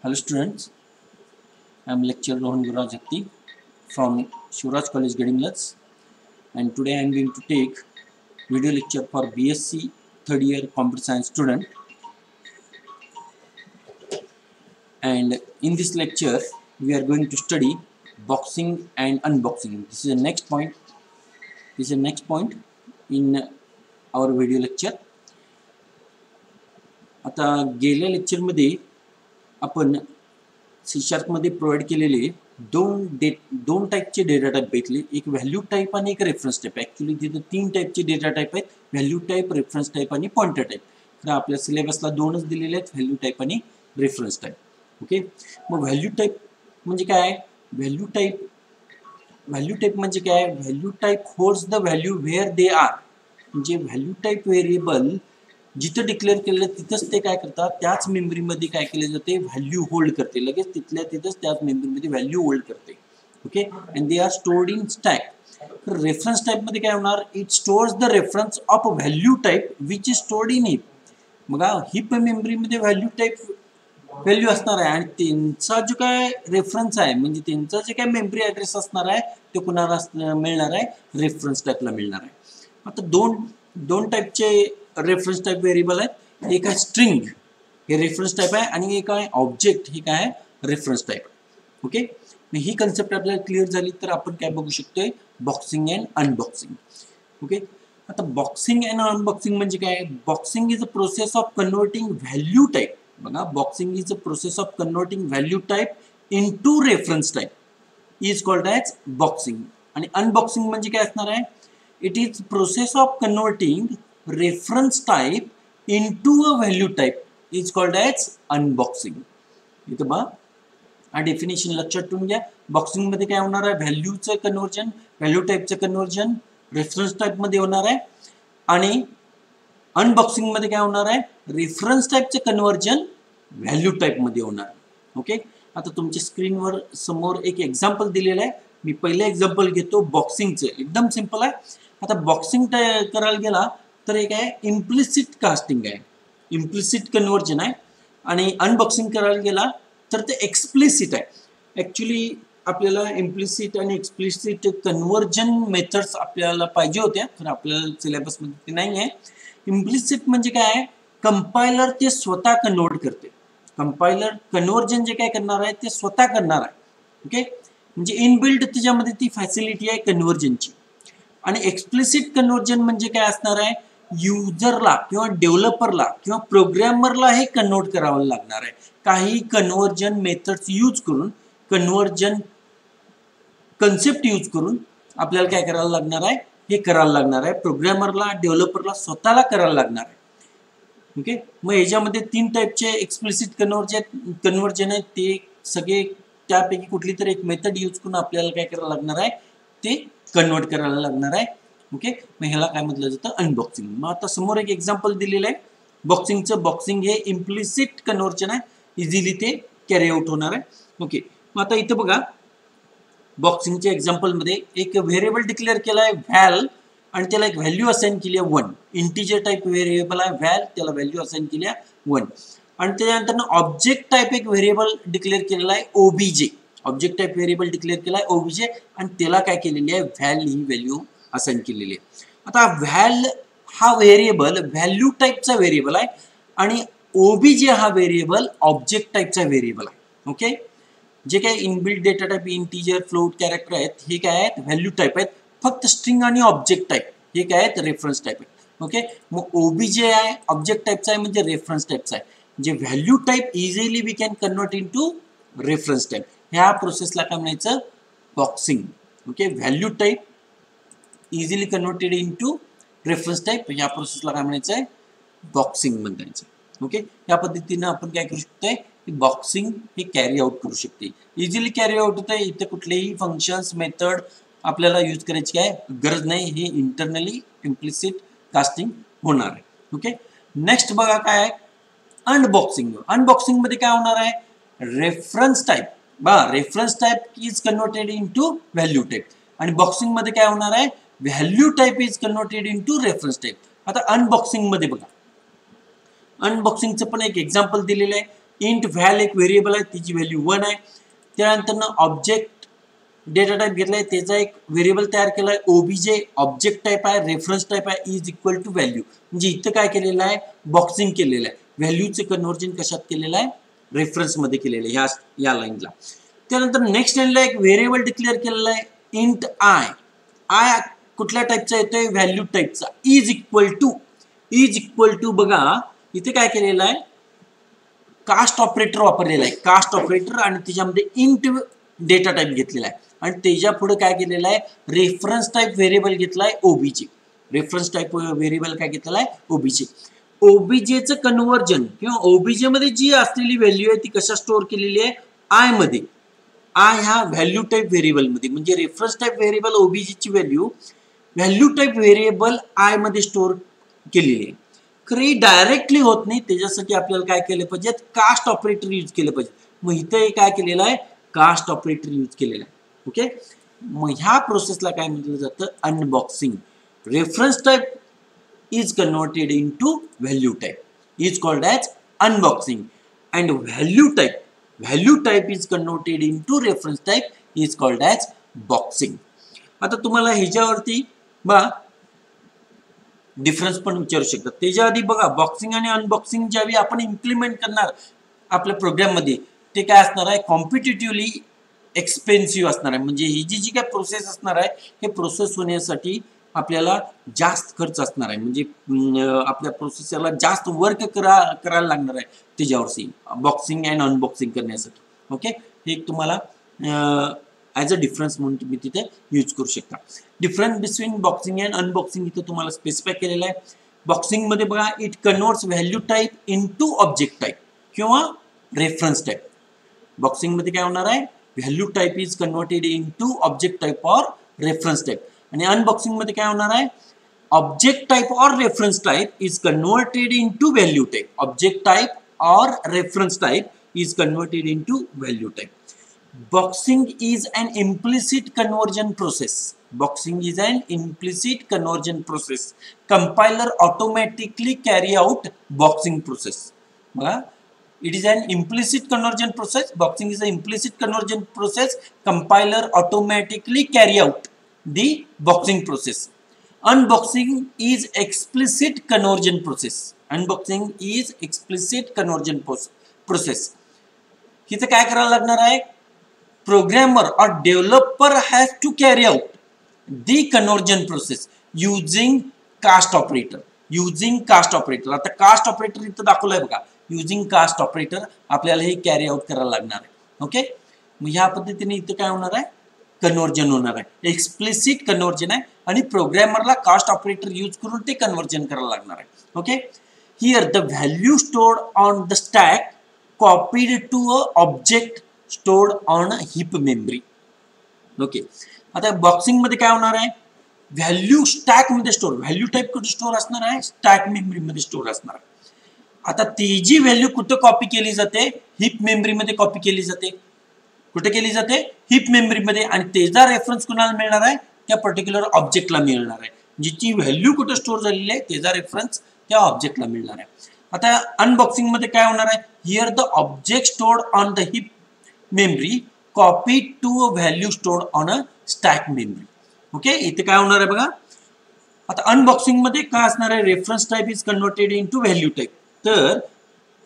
Hello students, I am lecturer Rohan Guraj Hakti from Shivraj College Gadinglads, and today I am going to take video lecture for BSc third year computer science student. And in this lecture we are going to study boxing and unboxing. This is the next point. This is the next point in our video lecture. आता गेल्या lecture मध्ये आपण C sharp मध्ये provide केलेले दोन टाइपचे data type घेतले, एक व्हॅल्यू टाइप आणि एक रेफरन्स टाइप. ऍक्च्युअली तिथे तीन टाइपचे डेटा टाइप आहेत, व्हॅल्यू टाइप, रेफरन्स टाइप आणि पॉइंटर टाइप. तर आपल्या सिलेबसला दोनच दिलेले आहेत, व्हॅल्यू टाइप आणि रेफरन्स टाइप. ओके, मग व्हॅल्यू टाइप म्हणजे काय? व्हॅल्यू टाइप म्हणजे काय? Value type holds the value where they are. म्हणजे व्हॅल्यू टाइप व्हेरिएबल जिथं डिक्लेअर केलेलं तिथंच ते काय करतात, त्याच मेमरीमध्ये काय केले जाते, व्हॅल्यू होल्ड करते, लगेच तिथल्या तिथंच त्याच मेमरीमध्ये व्हॅल्यू होल्ड करते. Okay, and they are stored in stack. तर रेफरन्स टाइप मध्ये काय होणार? It stores the reference of value type which is stored in heap. बघा, हिप मेमरीमध्ये व्हॅल्यू टाइप व्हॅल्यू असणार आहे आणि त्यांचा जो काय रेफरन्स आहे, म्हणजे त्यांचा जे काय मेमरी ऍड्रेस असणार आहे ते कुणाला मिळणार आहे? रेफरन्स टाइपला मिळणार आहे. आता दोन टाइपचे रेफरन्स टाइप व्हेरिएबल आहेत. एक आहे स्ट्रिंग, हे रेफरन्स टाइप आहे, आणि एक आहे ऑब्जेक्ट, हे काय आहे? Reference type. ओके, ही कन्सेप्ट आपल्याला क्लिअर झाली तर आपण काय बघू शकतोय? Boxing and unboxing. ओके, आता बॉक्सिंग अँड अनबॉक्सिंग म्हणजे काय? Boxing is a process of converting value type. बघा, boxing is a process of converting value type into reference type is called as boxing. आणि अनबॉक्सिंग म्हणजे काय असणार आहे? It is process of converting reference type into a value type is called as unboxing. इथं बघा, हा definition लक्षात ठेवून घ्या. बॉक्सिंग मध्ये काय होणार आहे? व्हॅल्यूचं कन्वर्जन, व्हॅल्यू टाइपचं कन्वर्जन रेफरन्स टाइप मध्ये होणार आहे, आणि अनबॉक्सिंग मध्ये काय होणार आहे? रेफरन्स टाइपचं कन्वर्जन व्हॅल्यू टाइप मध्ये होणार आहे. ओके, आता तुमच्या स्क्रीनवर समोर एक एक्झाम्पल दिलेलं आहे. मी पहिले एक्झाम्पल घेतो बॉक्सिंगचं, एकदम सिंपल आहे. आता बॉक्सिंग करायला गेला तर एक आहे इम्प्लिसिट कास्टिंग आहे, इम्प्लिसिट कन्वर्जन आहे, आणि अनबॉक्सिंग करायला गेला तर ते एक्सप्लिसिट आहे. ॲक्च्युली आपल्याला इम्प्लिसिट आणि एक्सप्लिसिट कन्वर्जन मेथड्स आपल्याला पाहिजे होत्या, तर आपल्याला सिलेबसमध्ये ते नाही आहे. इम्प्लिसिट म्हणजे काय? कंपायलर ते स्वतः कन्वर्ट करते. कंपायलर कन्वर्जन जे काय करणार आहे ते स्वतः करणार आहे. ओके, म्हणजे इनबिल्ड त्याच्यामध्ये ती फॅसिलिटी आहे कन्वर्जनची. आणि एक्सप्लिसिट कन्वर्जन म्हणजे काय असणार आहे? युजरला किंवा डेव्हलपरला किंवा प्रोग्रॅमरला हे कन्वर्ट करावं लागणार आहे. काही कन्वर्जन मेथड्स यूज करून, कन्वर्जन कन्सेप्ट यूज करून आपल्याला काय करायला लागणार आहे? हे करायला लागणार आहे प्रोग्रॅमरला, डेव्हलपरला स्वतःला करायला लागणार आहे. ओके, मग याच्यामध्ये तीन टाइपचे एक्सप्लिसिट कन्वर्जन आहेत. ते सगळे त्यापैकी कुठली तरी एक मेथड यूज करून आपल्याला काय करायला लागणार आहे? ते कन्वर्ट करायला लागणार आहे. ओके, मग ह्याला काय म्हटलं जातं? अनबॉक्सिंग. मग आता समोर एक एक्झाम्पल दिलेलं आहे बॉक्सिंगचं. बॉक्सिंग हे इम्प्लिसिट कन्वर्जन आहे, इझिली ते कॅरी आउट होणार आहे. ओके, मग आता इथं बघा, बॉक्सिंगच्या एक्झाम्पलमध्ये एक व्हेरिएबल डिक्लेअर केला आहे व्हॅल, आणि त्याला एक व्हॅल्यू असाइन केली आहे 1. इंटिजर टाइप व्हेरिएबल आहे व्हॅल, त्याला व्हॅल्यू असाइन केली आहे 1. आणि त्याच्यानंतर ऑब्जेक्ट टाइप एक व्हेरिएबल डिक्लेअर केलेला आहे OBJ. Object type variable declare केला आहे ओबीजे, आणि त्याला काय केलेली आहे? व्हॅल ही व्हॅल्यू असाइन केलेली आहे. आता व्हॅल हा व्हेरिएबल व्हॅल्यू टाइपचा व्हेरिएबल आहे, आणि ओबीजे हा व्हेरिएबल ऑब्जेक्ट टाइपचा व्हेरिएबल आहे. ओके, जे काही inbuilt data type integer, float, character आहेत हे काय आहेत? व्हॅल्यू टाइप आहेत. फक्त स्ट्रिंग आणि ऑब्जेक्ट टाइप हे काय आहेत? रेफरन्स टाइप आहेत. ओके, मग ओबीजे आहे ऑब्जेक्ट टाइपचा आहे म्हणजे रेफरन्स टाइपचा आहे. म्हणजे value type easily we can convert in to reference type. ह्या प्रोसेसला काय म्हणायचं? Boxing. Okay, value type easily converted into reference type, या प्रोसेसला काय म्हणायचं आहे? बॉक्सिंग म्हणायचं. ओके, या पद्धतीने आपण काय करू शकतोय? बॉक्सिंग हे कॅरी आउट करू शकते, इझिली कॅरी आउट होतं. इथे कुठलेही फंक्शन्स, मेथड आपल्याला यूज करायची काय गरज नाही. हे इंटरनली इम्प्लिसिट कास्टिंग होणार आहे. ओके, नेक्स्ट बघा काय आहे? अनबॉक्सिंग. अनबॉक्सिंग मध्ये काय होणार आहे? Reference type. बघा, reference type is converted into value type, आणि बॉक्सिंग मध्ये काय होणार आहे? Value type is converted into reference type. आता अनबॉक्सिंग मध्ये बघा, अनबॉक्सिंगचं पण एक एक्झाम्पल दिलेलं आहे. इंट व्हॅल एक व्हेरिएबल आहे, त्याची व्हॅल्यू 1 आहे. त्यानंतर ऑब्जेक्ट डेटा टाइप घेतलाय, त्याचा एक व्हेरिएबल तयार केलाय ओबीजे, ऑब्जेक्ट टाइप आहे, रेफरन्स टाइप आहे, इज इक्वल टू व्हॅल्यू. म्हणजे इथं काय केलेलं आहे, बॉक्सिंग केलेलं आहे. व्हॅल्यूचे कन्व्हर्जन कशात केलेलं आहे, रेफरन्स मध्ये केलेलं आहे या लाईनला. त्यानंतर नेक्स्ट लाईनला एक व्हेरिएबल डिक्लेअर केलेला आहे इंट आय. आय कुठल्या टाइपचा येतोय, व्हॅल्यू टाइपचा. इज इक्वल टू बघा इथे काय केलेलं आहे, कास्ट ऑपरेटर वापरलेला आहे, कास्ट ऑपरेटर, आणि त्याच्यामध्ये इंट डेटा टाइप घेतलेला आहे, आणि त्याच्या पुढे काय केलेलं आहे, रेफरन्स टाइप व्हेरिएबल घेतलाय ओबीजे. रेफरन्स टाइप व्हेरिएबल काय घेतलेला आहे, ओबीजे. ओबीजेचं कन्व्हर्जन किंवा ओबीजे मध्ये जी असलेली व्हॅल्यू आहे ती कशा स्टोअर केलेली आहे, आय मध्ये. आय ह्या व्हॅल्यू टाइप व्हेरिएबल मध्ये, म्हणजे रेफरन्स टाइप व्हेरिएबल ओबीजेची व्हॅल्यू टाइप व्हेरिएबल आय मध्ये स्टोअर केलेली आहे. खरी डायरेक्टली होत नाही, त्याच्यासाठी आपल्याला काय केलं पाहिजे, कास्ट ऑपरेटर यूज केलं पाहिजे. मग इथे काय केलेलं आहे, कास्ट ऑपरेटर यूज केलेलं आहे. ओके, मग ह्या प्रोसेसला काय म्हटलं जातं, unboxing. Reference type is converted into value type, is called as unboxing, and value type is converted into reference type, is called as boxing. आता तुम्हाला ह्याच्यावरती बघा डिफरन्स पण विचारू शकतात. त्याच्या आधी बघा बॉक्सिंग आणि अनबॉक्सिंग ज्यावेळी आपण इम्प्लिमेंट करणार आपल्या प्रोग्राम मध्ये, ते काय असणार आहे, कॉम्पिटिटिव्हली एक्सपेन्सिव्ह असणार आहे. म्हणजे ही जी काय प्रोसेस असणार आहे, हे प्रोसेस होण्यासाठी आपल्याला जास्त खर्च असणार आहे. म्हणजे आपल्या प्रोसेसरला जास्त वर्क करायला लागणार आहे त्याच्यावरती बॉक्सिंग अँड अनबॉक्सिंग करण्यासाठी. ओके, हे तुम्हाला ॲज अ डिफरन्स म्हणून तुम्ही तिथे यूज करू शकता. Difference between boxing and unboxing इथं तुम्हाला स्पेसिफाय केलेलं आहे. बॉक्सिंग मध्ये बघा, it converts value type into object type किंवा रेफरन्स टाइप. बॉक्सिंग मध्ये काय होणार आहे, value type is converted into object type or reference type. आणि अनबॉक्सिंग मध्ये काय होणार आहे, object type or reference type is converted into value type. Object type or reference type is converted into value type. Boxing is an implicit conversion process. Boxing is an implicit conversion process. Compiler automatically carry out boxing process. It is an implicit conversion process. Boxing is an implicit conversion process. Compiler automatically carry out the boxing process. Unboxing is explicit conversion process. Unboxing is explicit conversion process. इथे काय करायला लागणार आहे, programmer or developer has to carry out the conversion process using cast operator. आता caste operator इथं दाखवलंय बघा, using caste operator आपल्याला हे कॅरी आउट करायला लागणार आहे. ओके, मग ह्या पद्धतीने इथं काय होणार आहे, कन्वर्जन होणार आहे. एक्सप्लिसिट कन्वर्जन आहे आणि प्रोग्रामरला कास्ट ऑपरेटर यूज करून ते कन्वर्जन करायला लागणार आहे. Okay, here the value stored on the stack copied to a object stored on heap memory. Okay, आता बॉक्सिंग मध्ये काय होणार आहे, व्हॅल्यू स्टॅक मध्ये स्टोर, व्हॅल्यू टाइप कुठे स्टोर असणार आहे, स्टॅक मेमरी मध्ये स्टोर असणार आहे. आता ती जी व्हॅल्यू कुठे कॉपी केली जाते, हिप मेमरी मध्ये कॉपी केली जाते. कुठे केली जाते, हिप मेमरी मध्ये, आणि त्याचा रेफरन्स कुणाला मिळणार आहे, त्या पर्टिक्युलर ऑब्जेक्टला मिळणार आहे. जिची व्हॅल्यू कुठे स्टोर झालेली आहे त्याचा रेफरन्स त्या ऑब्जेक्टला मिळणार आहे. आता अनबॉक्सिंग मध्ये काय होणार आहे, here the object stored on the heap memory copied to a value stored on a stack memory. Okay, इथे काय होणार आहे बघा, आता अनबॉक्सिंग मध्ये काय असणार आहे, reference type is converted into value type. तर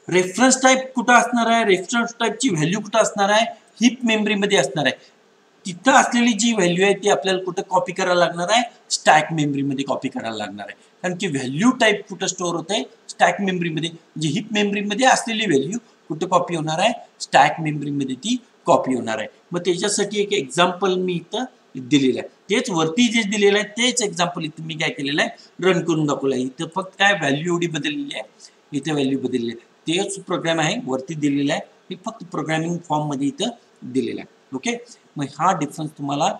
रेफरन्स टाइप कुठं असणार आहे, रेफरन्स टाइपची व्हॅल्यू कुठं असणार आहे, हिप मेमरी मध्ये असणार आहे. तिथं असलेली जी व्हॅल्यू आहे ती आपल्याला कुठं कॉपी करायला लागणार आहे, स्टॅक मेमरी मध्ये कॉपी करायला लागणार आहे. कारण की व्हॅल्यू टाइप कुठं स्टोअर होते, स्टॅक मेमरी मध्ये. म्हणजे हिप मेमरी मध्ये असलेली व्हॅल्यू कुठे कॉपी होणार आहे, स्टॅक मेमरी मध्ये ती कॉपी होणार आहे. मग त्याच्यासाठी एक एक्झाम्पल मी इथं दिलेलं आहे, तेच वरती जे दिलेलं आहे तेच एक्झाम्पल इथं मी काय केलेलं आहे, रन करून दाखवलं आहे. इथं फक्त काय व्हॅल्यू एवढी बदललेली आहे, इथे व्हॅल्यू बदललेली आहे. तेच प्रोग्राम आहे वरती दिलेला आहे, हे फक्त प्रोग्रामिंग फॉर्म मध्ये इथं दिलेलं आहे. ओके, मग हा डिफरन्स तुम्हाला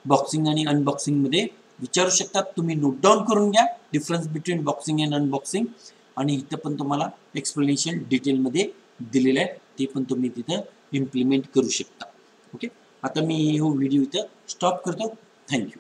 बॉक्सिंग आणि अनबॉक्सिंग मध्ये विचारू शकतात. तुम्ही नोट डाऊन करून घ्या difference between boxing and unboxing. आणि इथं पण तुम्हाला एक्सप्लेनेशन डिटेलमध्ये दिलेलं आहे, ते पण तुम्ही तिथं इम्प्लिमेंट करू शकता. ओके, आता मी हा व्हिडिओ इथं स्टॉप करतो. थँक्यू.